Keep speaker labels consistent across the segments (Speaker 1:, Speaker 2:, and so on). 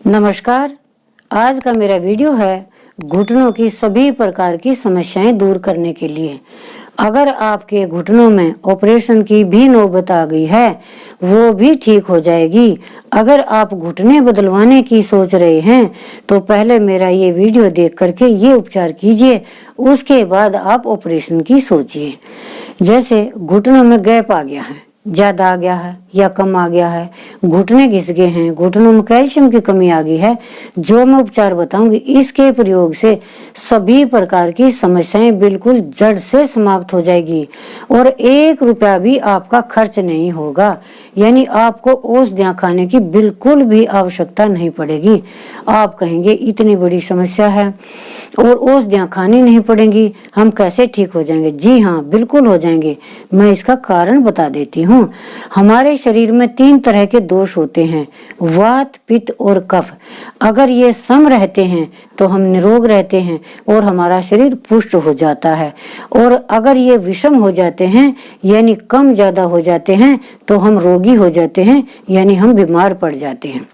Speaker 1: नमस्कार। आज का मेरा वीडियो है घुटनों की सभी प्रकार की समस्याएं दूर करने के लिए। अगर आपके घुटनों में ऑपरेशन की भी नौबत आ गई है वो भी ठीक हो जाएगी। अगर आप घुटने बदलवाने की सोच रहे हैं तो पहले मेरा ये वीडियो देख करके ये उपचार कीजिए, उसके बाद आप ऑपरेशन की सोचिए। जैसे घुटनों में गैप आ गया है, ज्यादा आ गया है या कम आ गया है, घुटने घिस गए हैं, घुटनों में कैल्शियम की कमी आ गई है, जो मैं उपचार बताऊंगी इसके प्रयोग से सभी प्रकार की समस्याएं बिल्कुल जड़ से समाप्त हो जाएगी और 1 रुपया भी आपका खर्च नहीं होगा। यानी आपको औषधियां खाने की बिल्कुल भी आवश्यकता नहीं पड़ेगी। आप कहेंगे इतनी बड़ी समस्या है और औषधियां खानी नहीं पड़ेंगी, हम कैसे ठीक हो जाएंगे? जी हाँ, बिल्कुल हो जाएंगे। मैं इसका कारण बता देती हूँ। हमारे शरीर में 3 तरह के दोष होते हैं, वात, पित्त और कफ। अगर ये सम रहते हैं तो हम निरोग रहते हैं और हमारा शरीर पुष्ट हो जाता है, और अगर ये विषम हो जाते हैं यानी कम ज्यादा हो जाते हैं तो हम रोगी हो जाते हैं, यानी हम बीमार पड़ जाते हैं।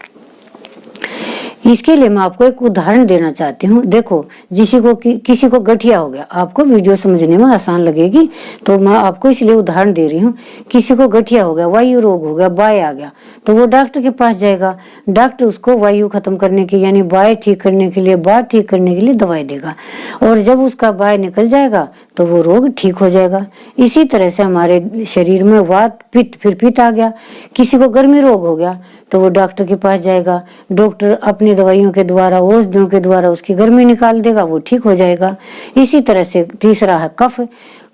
Speaker 1: इसके लिए मैं आपको एक उदाहरण देना चाहती हूँ। देखो, किसी को गठिया हो गया, आपको वीडियो समझने में आसान लगेगी तो मैं आपको इसलिए उदाहरण दे रही हूँ। किसी को गठिया हो गया, वायु रोग हो गया, बाय आ गया, तो वो डॉक्टर के पास जाएगा। डॉक्टर उसको वायु खत्म करने की यानी बाय ठीक करने के लिए, बात ठीक करने के लिए दवाई देगा, और जब उसका बाय निकल जाएगा तो वो रोग ठीक हो जाएगा। इसी तरह से हमारे शरीर में वात, पित्त, फिर पित्त आ गया। किसी को गर्मी रोग हो गया तो वो डॉक्टर के पास जाएगा, डॉक्टर अपनी दवाइयों के द्वारा, औषधियों के द्वारा उसकी गर्मी निकाल देगा, वो ठीक हो जाएगा। इसी तरह से तीसरा है कफ।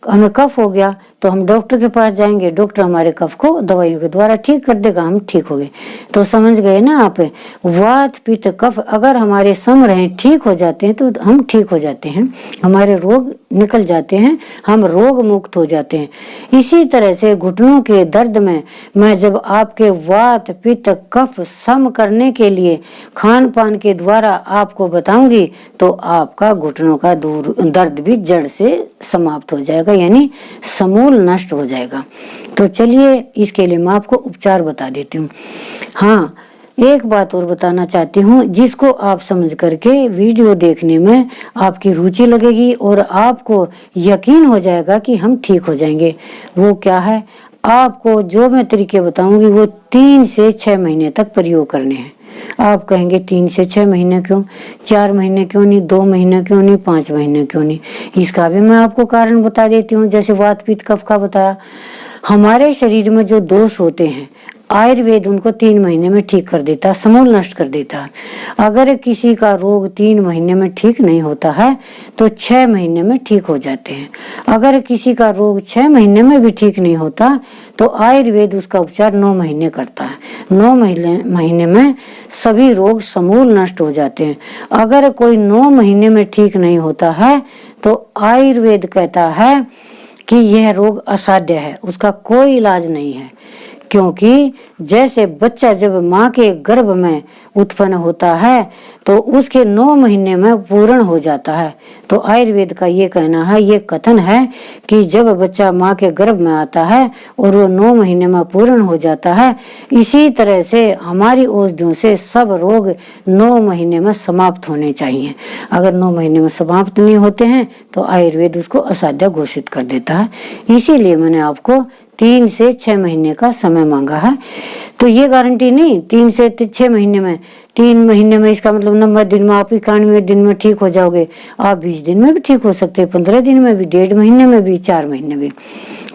Speaker 1: हमें कफ हो गया तो हम डॉक्टर के पास जाएंगे, डॉक्टर हमारे कफ को दवाइयों के द्वारा ठीक कर देगा, हम ठीक हो गए। तो समझ गए ना आप? वात, पित्त, कफ अगर हमारे सम रहे, ठीक हो जाते हैं तो हम ठीक हो जाते हैं, हमारे रोग निकल जाते हैं, हम रोग मुक्त हो जाते हैं। इसी तरह से घुटनों के दर्द में मैं जब आपके वात, पित्त, कफ सम करने के लिए खान पान के द्वारा आपको बताऊंगी तो आपका घुटनों का दर्द भी जड़ से समाप्त हो जाएगा, यानी समूल नष्ट हो जाएगा। तो चलिए इसके लिए मैं आपको उपचार बता देती हूँ। हाँ, एक बात और बताना चाहती हूँ जिसको आप समझ करके वीडियो देखने में आपकी रुचि लगेगी और आपको यकीन हो जाएगा कि हम ठीक हो जाएंगे। वो क्या है? आपको जो मैं तरीके बताऊंगी वो 3 से 6 महीने तक प्रयोग करने हैं। आप कहेंगे 3 से 6 महीने क्यों, 4 महीने क्यों नहीं, 2 महीने क्यों नहीं, 5 महीने क्यों नहीं? इसका भी मैं आपको कारण बता देती हूँ। जैसे वात, पित्त, कफ का बताया, हमारे शरीर में जो दोष होते हैं आयुर्वेद उनको 3 महीने में ठीक कर देता है, समूल नष्ट कर देता है। अगर किसी का रोग 3 महीने में ठीक नहीं होता है तो 6 महीने में ठीक हो जाते हैं। अगर किसी का रोग 6 महीने में भी ठीक नहीं होता तो आयुर्वेद उसका उपचार 9 महीने करता है। 9 महीने में सभी रोग समूल नष्ट हो जाते हैं। अगर कोई 9 महीने में ठीक नहीं होता है तो आयुर्वेद कहता है कि यह रोग असाध्य है, उसका कोई इलाज नहीं है। क्योंकि जैसे बच्चा जब माँ के गर्भ में उत्पन्न होता है तो उसके 9 महीने में पूर्ण हो जाता है। तो आयुर्वेद का ये कहना है, ये कथन है कि जब बच्चा माँ के गर्भ में आता है और वो 9 महीने में पूर्ण हो जाता है, इसी तरह से हमारी औषधियों से सब रोग 9 महीने में समाप्त होने चाहिए। अगर 9 महीने में समाप्त नहीं होते हैं तो आयुर्वेद उसको असाध्य घोषित कर देता है। इसीलिए मैंने आपको 3 से 6 महीने का समय मांगा है। तो ये गारंटी नहीं 3 से 6 महीने में, 3 महीने में इसका मतलब 90 दिन में, आप 91 दिन में ठीक हो जाओगे। आप 20 दिन में भी ठीक हो सकते हैं, 15 दिन में भी, 1.5 महीने में भी, 4 महीने में।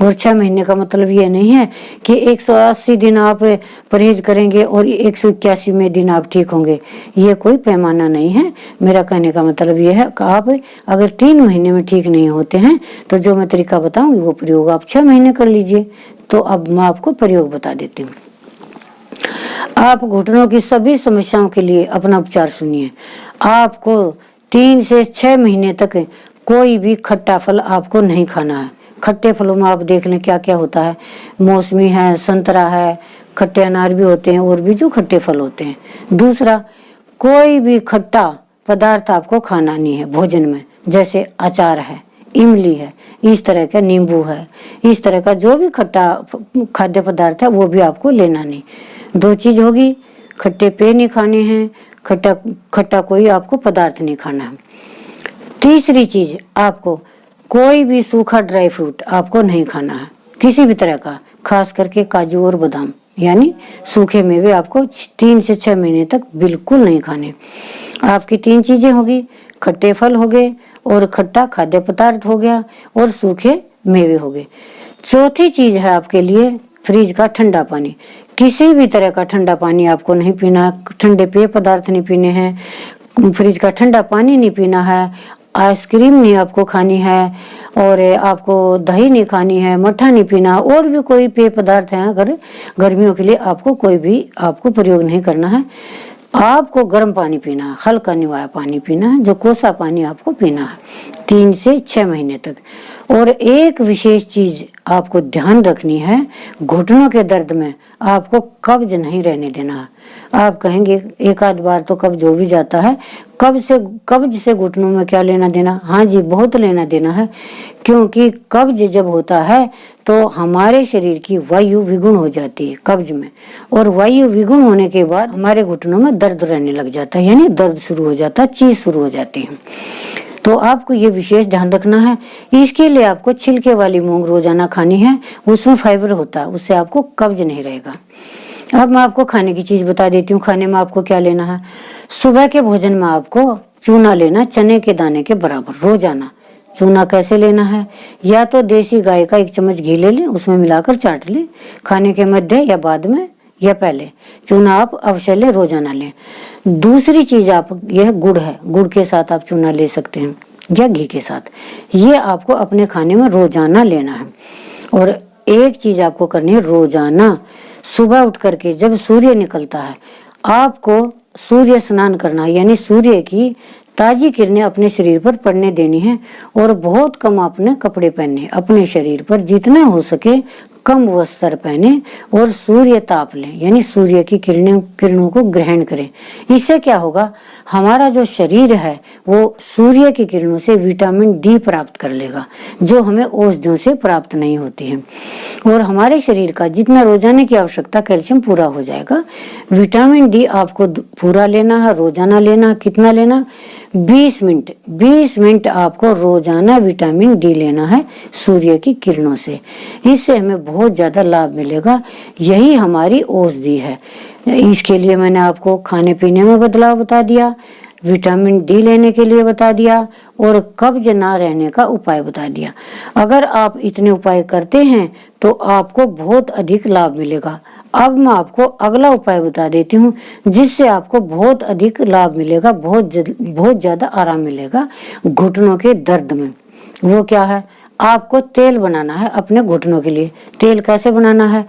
Speaker 1: और 6 महीने का मतलब ये नहीं है कि 180 दिन आप परहेज करेंगे और 181वें दिन आप ठीक होंगे, ये कोई पैमाना नहीं है। मेरा कहने का मतलब ये है कि आप अगर 3 महीने में ठीक नहीं होते हैं तो जो मैं तरीका बताऊंगी वो प्रयोग आप 6 महीने कर लीजिए। तो अब मैं आपको प्रयोग बता देती हूँ। आप घुटनों की सभी समस्याओं के लिए अपना उपचार सुनिए। आपको 3 से 6 महीने तक कोई भी खट्टा फल आपको नहीं खाना है। खट्टे फलों में आप देख लें क्या क्या होता है, मौसमी है, संतरा है, खट्टे अनार भी होते हैं और भी जो खट्टे फल होते हैं। दूसरा, कोई भी खट्टा पदार्थ आपको खाना नहीं है भोजन में। जैसे अचार है, इमली है, इस तरह का नींबू है, इस तरह का जो भी खट्टा खाद्य पदार्थ है वो भी आपको लेना नहीं। 2 चीज होगी, खट्टे पेय नहीं खाने हैं, खट्टा खट्टा कोई आपको पदार्थ नहीं खाना है। तीसरी चीज, आपको कोई भी सूखा ड्राई फ्रूट आपको नहीं खाना है, किसी भी तरह का, खास करके काजू और बादाम यानी सूखे मेवे आपको 3 से 6 महीने तक बिल्कुल नहीं खाने। आपकी 3 चीजें होगी, खट्टे फल हो गए और खट्टा खाद्य पदार्थ हो गया और सूखे मेवे हो गए। चौथी चीज है आपके लिए फ्रिज का ठंडा पानी। किसी भी तरह का ठंडा पानी आपको नहीं पीना, ठंडे पेय पदार्थ नहीं पीने हैं, फ्रिज का ठंडा पानी नहीं पीना है, आइसक्रीम नहीं आपको खानी है और आपको दही नहीं खानी है, मट्ठा नहीं पीना, और भी कोई पेय पदार्थ हैं अगर गर्मियों के लिए आपको कोई भी आपको प्रयोग नहीं करना है। आपको गर्म पानी पीना है, हल्का निवाया पानी पीना है, जो कोसा पानी आपको पीना है 3 से 6 महीने तक। और एक विशेष चीज आपको ध्यान रखनी है, घुटनों के दर्द में आपको कब्ज नहीं रहने देना है। आप कहेंगे एक आध बार तो कब्ज हो भी जाता है, कब्ज से घुटनों में क्या लेना देना? हाँ जी, बहुत लेना देना है, क्योंकि कब्ज जब होता है तो हमारे शरीर की वायु विगुण हो जाती है कब्ज में, और वायु विगुण होने के बाद हमारे घुटनों में दर्द रहने लग जाता है, यानी दर्द शुरू हो जाता है, चीज शुरू हो जाती है। तो आपको ये विशेष ध्यान रखना है। इसके लिए आपको छिलके वाली मूंग रोजाना खानी है, उसमें फाइबर होता है, उससे आपको कब्ज नहीं रहेगा। अब मैं आपको खाने की चीज बता देती हूँ। खाने में आपको क्या लेना है? सुबह के भोजन में आपको चूना लेना, चने के दाने के बराबर रोजाना। चूना कैसे लेना है? या तो देसी गाय का 1 चम्मच घी ले लें, उसमें मिलाकर चाट लें, खाने के मध्य या बाद में या पहले चूना आप अवश्य लें, रोजाना लें। दूसरी चीज आप, यह गुड़ है, गुड़ के साथ आप चूना ले सकते हैं या घी के साथ, ये आपको अपने खाने में रोजाना लेना है। और एक चीज आपको करनी है, रोजाना सुबह उठ करके जब सूर्य निकलता है आपको सूर्य स्नान करना है, यानी सूर्य की ताजी किरणें अपने शरीर पर पड़ने देनी है। और बहुत कम आपने कपड़े पहने, अपने शरीर पर जितना हो सके कम वस्त्र पहने और सूर्य ताप लें, यानी सूर्य की किरणों को ग्रहण करें। इससे क्या होगा, हमारा जो शरीर है वो सूर्य की किरणों से विटामिन डी प्राप्त कर लेगा, जो हमें औषधियों से प्राप्त नहीं होती है, और हमारे शरीर का जितना रोजाना की आवश्यकता कैल्शियम पूरा हो जाएगा। विटामिन डी आपको पूरा लेना है, रोजाना लेना। कितना लेना? 20 मिनट आपको रोजाना विटामिन डी लेना है सूर्य की किरणों से। इससे हमें बहुत ज्यादा लाभ मिलेगा, यही हमारी औषधि है। इसके लिए मैंने आपको खाने पीने में बदलाव बता दिया, विटामिन डी लेने के लिए बता दिया, और कब्ज ना रहने का उपाय बता दिया। अगर आप इतने उपाय करते हैं तो आपको बहुत अधिक लाभ मिलेगा। अब मैं आपको अगला उपाय बता देती हूँ, जिससे आपको बहुत अधिक लाभ मिलेगा, बहुत ज्यादा आराम मिलेगा घुटनों के दर्द में। वो क्या है? आपको तेल बनाना है अपने घुटनों के लिए। तेल कैसे बनाना है?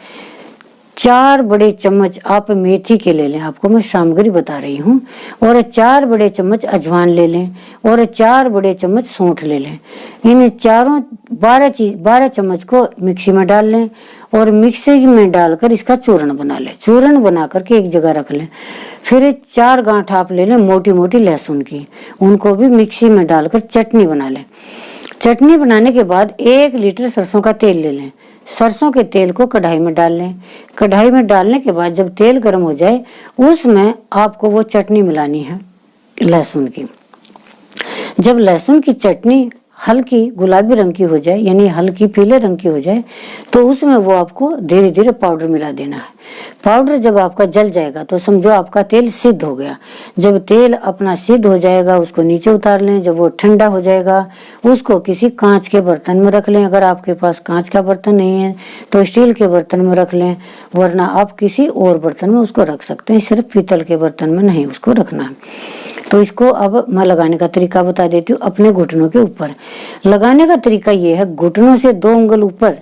Speaker 1: 4 बड़े चम्मच आप मेथी के ले लें, आपको मैं सामग्री बता रही हूँ, और 4 बड़े चम्मच अजवान ले लें, और 4 बड़े चम्मच सौंठ ले लें। इन चारों 12 चम्मच को मिक्सी में डाल लें, और मिक्सी में डालकर इसका चूर्ण बना लें। चूर्ण बना करके एक जगह रख लें। फिर 4 गांठ आप ले लें मोटी मोटी लहसुन की, उनको भी मिक्सी में डालकर चटनी बना लें। चटनी बनाने के बाद 1 लीटर सरसों का तेल ले लें। सरसों के तेल को कढ़ाई में डाल लें। कढ़ाई में डालने के बाद जब तेल गर्म हो जाए, उसमें आपको वो चटनी मिलानी है लहसुन की। जब लहसुन की चटनी हल्की गुलाबी रंग की हो जाए, यानी हल्की पीले रंग की हो जाए, तो उसमें वो आपको धीरे धीरे पाउडर मिला देना है। पाउडर जब आपका जल जाएगा तो समझो आपका तेल सिद्ध हो गया। जब तेल अपना सिद्ध हो जाएगा उसको नीचे उतार लें। जब वो ठंडा हो जाएगा उसको किसी कांच के बर्तन में रख लें। अगर आपके पास कांच का बर्तन नहीं है तो स्टील के बर्तन में रख लें, वरना आप किसी और बर्तन में उसको रख सकते हैं, सिर्फ पीतल के बर्तन में नहीं उसको रखना है। तो इसको अब मैं लगाने का तरीका बता देती हूँ। अपने घुटनों के ऊपर लगाने का तरीका ये है, घुटनों से 2 उंगल ऊपर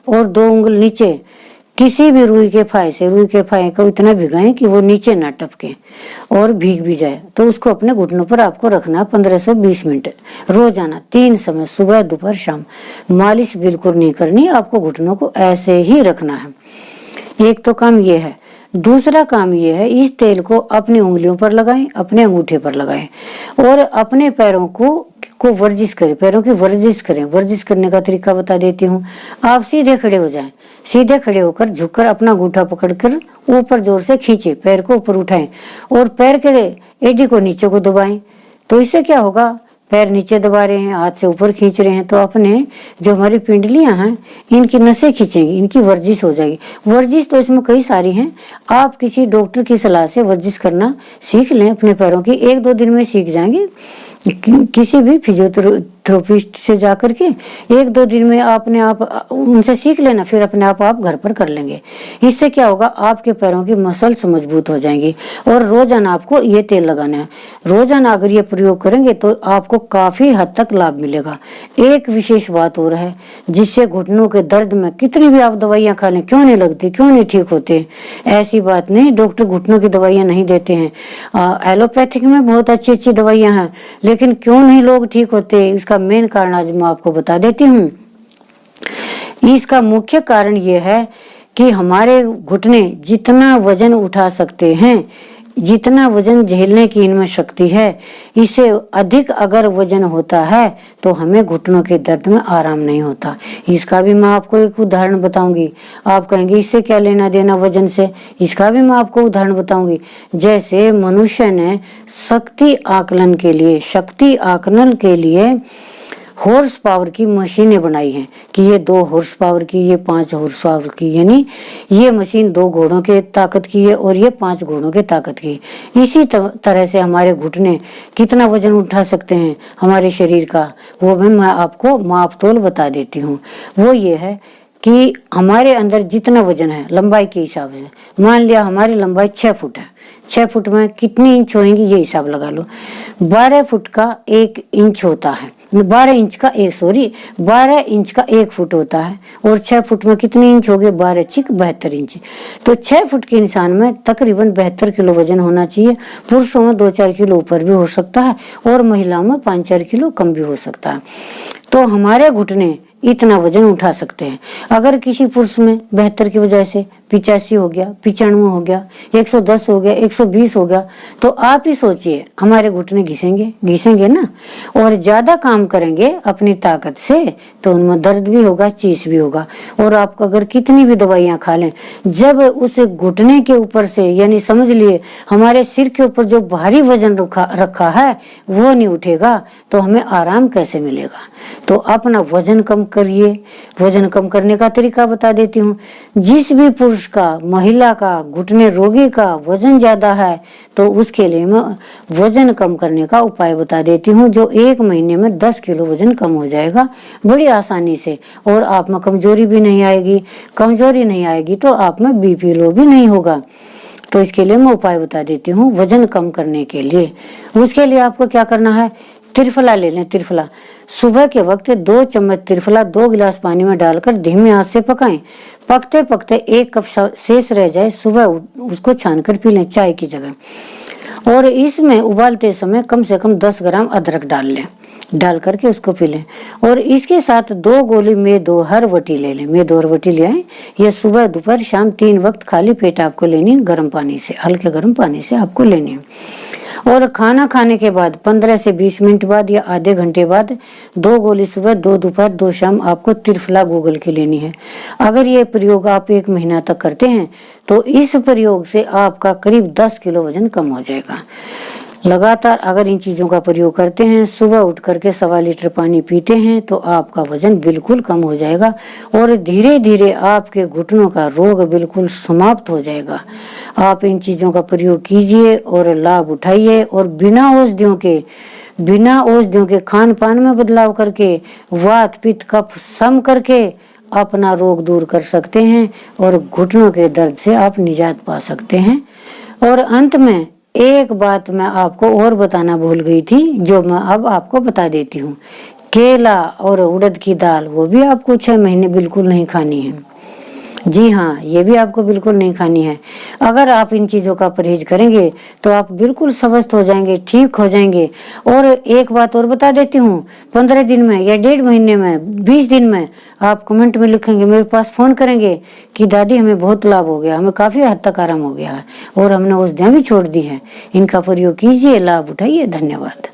Speaker 1: और 2 उंगल नीचे किसी भी रुई के फाये को इतना भिगाएं कि वो नीचे ना टपके और भीग भी जाए। तो उसको अपने घुटनों पर आपको रखना 15 से 20 मिनट रोजाना, 3 समय, सुबह दोपहर शाम। मालिश बिल्कुल नहीं करनी, आपको घुटनों को ऐसे ही रखना है। एक तो काम ये है। दूसरा काम ये है, इस तेल को अपनी उंगलियों पर लगाएं, अपने अंगूठे पर लगाएं, और अपने पैरों को को वर्जिश करें, पैरों की वर्जिश करें। वर्जिश करने का तरीका बता देती हूँ। आप सीधे खड़े हो जाएं, सीधे खड़े होकर झुककर अपना अंगूठा पकड़कर ऊपर जोर से खींचे, पैर को ऊपर उठाएं और पैर के एडी को नीचे को दबाएं। तो इससे क्या होगा, पैर नीचे दबा रहे हैं, हाथ से ऊपर खींच रहे हैं, तो अपने जो हमारी पिंडलियां हैं इनकी नसें खींचेंगी, इनकी वर्जिश हो जाएगी। वर्जिश तो इसमें कई सारी हैं, आप किसी डॉक्टर की सलाह से वर्जिश करना सीख लें अपने पैरों की। 1-2 दिन में सीख जाएंगे, किसी भी फिजियोथेरेपिस्ट से जाकर के 1-2 दिन में अपने आप उनसे सीख लेना, फिर अपने आप घर पर कर लेंगे। इससे क्या होगा, आपके पैरों की मसल्स मजबूत हो जाएंगी। और रोजाना आपको ये तेल लगाना है। रोजाना अगर ये प्रयोग करेंगे तो आपको काफी हद तक लाभ मिलेगा। एक विशेष बात और है, जिससे घुटनों के दर्द में कितनी भी आप दवाइयां खा लें क्यों नहीं लगती, क्यों नहीं ठीक होते, ऐसी बात नहीं। डॉक्टर घुटनों की दवाइयां नहीं देते हैं। एलोपैथिक में बहुत अच्छी अच्छी दवाइयां हैं, लेकिन क्यों नहीं लोग ठीक होते, इसका मेन कारण आज मैं आपको बता देती हूँ। इसका मुख्य कारण ये है कि हमारे घुटने जितना वजन उठा सकते हैं, जितना वजन झेलने की इनमें शक्ति है, इससे अधिक अगर वजन होता है तो हमें घुटनों के दर्द में आराम नहीं होता। इसका भी मैं आपको एक उदाहरण बताऊंगी। आप कहेंगे इससे क्या लेना देना वजन से, इसका भी मैं आपको उदाहरण बताऊंगी। जैसे मनुष्य ने शक्ति आकलन के लिए हॉर्स पावर की मशीनें बनाई हैं कि ये 2 हॉर्स पावर की, ये 5 हॉर्स पावर की, यानी ये मशीन 2 घोड़ों के ताकत की है और ये 5 घोड़ों के ताकत की। इसी तरह से हमारे घुटने कितना वजन उठा सकते हैं हमारे शरीर का, वो भी मैं आपको मापतोल बता देती हूँ। वो ये है कि हमारे अंदर जितना वजन है लंबाई के हिसाब से, मान लिया हमारी लंबाई 6 फुट है, 6 फुट में कितनी इंच होंगी ये हिसाब लगा लो। 12 फुट का 1 इंच होता है, 12 इंच का 1 फुट होता है। और 6 फुट में कितनी इंच हो गए, 12 चिक 72 इंच। तो 6 फुट के इंसान में तकरीबन 72 किलो वजन होना चाहिए। पुरुषों में 2-4 किलो ऊपर भी हो सकता है और महिलाओं में 5-4 किलो कम भी हो सकता है। तो हमारे घुटने इतना वजन उठा सकते हैं। अगर किसी पुरुष में 72 की वजह से 85 हो गया, 95 हो गया, 110 हो गया, 120 हो गया, तो आप ही सोचिए हमारे घुटने घिसेंगे ना। और ज्यादा काम करेंगे अपनी ताकत से तो उनमें दर्द भी होगा, चीस भी होगा। और आप अगर कितनी भी दवाइयां खा लें, जब उस घुटने के ऊपर से, यानी समझ लिए हमारे सिर के ऊपर जो भारी वजन रखा है वो नहीं उठेगा तो हमें आराम कैसे मिलेगा। तो अपना वजन कम करिए। वजन कम करने का तरीका बता देती हूँ। जिस भी पुरुष का, महिला का, घुटने रोगी का वजन ज्यादा है तो उसके लिए मैं वजन कम करने का उपाय बता देती हूँ, जो 1 महीने में 10 किलो वजन कम हो जाएगा बड़ी आसानी से। और आप में कमजोरी भी नहीं आएगी। कमजोरी नहीं आएगी तो आप में BP लो भी नहीं होगा। तो इसके लिए मैं उपाय बता देती हूँ वजन कम करने के लिए। उसके लिए आपको क्या करना है, त्रिफला ले लें। त्रिफला सुबह के वक्त 2 चम्मच त्रिफला 2 गिलास पानी में डालकर धीमे आंच से पकाएं। पकते पकते 1 कप शेष रह जाए, सुबह उसको छानकर पी लें चाय की जगह। और इसमें उबालते समय कम से कम 10 ग्राम अदरक डाल लें, डाल करके उसको पी लें। और इसके साथ 2 गोली मेदोहर वटी ले लें। मेदोहर वटी ले आए, ये सुबह दोपहर शाम 3 वक्त खाली पेट आपको लेनी, गर्म पानी से, हल्के गर्म पानी से आपको लेनी है। और खाना खाने के बाद 15 से 20 मिनट बाद या आधे घंटे बाद 2 गोली सुबह, 2 दोपहर, 2 शाम आपको त्रिफला गूगल के लेनी है। अगर ये प्रयोग आप 1 महीना तक करते हैं तो इस प्रयोग से आपका करीब 10 किलो वजन कम हो जाएगा। लगातार अगर इन चीजों का प्रयोग करते हैं, सुबह उठ करके 1.25 लीटर पानी पीते हैं तो आपका वजन बिल्कुल कम हो जाएगा और धीरे धीरे आपके घुटनों का रोग बिल्कुल समाप्त हो जाएगा। आप इन चीजों का प्रयोग कीजिए और लाभ उठाइए और बिना औषधियों के खान पान में बदलाव करके, वात पित्त कफ सम करके अपना रोग दूर कर सकते हैं और घुटनों के दर्द से आप निजात पा सकते हैं। और अंत में एक बात मैं आपको और बताना भूल गई थी, जो मैं अब आपको बता देती हूँ। केला और उड़द की दाल वो भी आपको 6 महीने बिल्कुल नहीं खानी है। जी हाँ, ये भी आपको बिल्कुल नहीं खानी है। अगर आप इन चीजों का परहेज करेंगे तो आप बिल्कुल स्वस्थ हो जाएंगे, ठीक हो जाएंगे। और एक बात और बता देती हूँ, 15 दिन में या 1.5 महीने में, 20 दिन में आप कमेंट में लिखेंगे, मेरे पास फोन करेंगे कि दादी हमें बहुत लाभ हो गया, हमें काफी हद तक आराम हो गया है और हमने औषधियां भी छोड़ दी है। इनका प्रयोग कीजिए, लाभ उठाइए। धन्यवाद।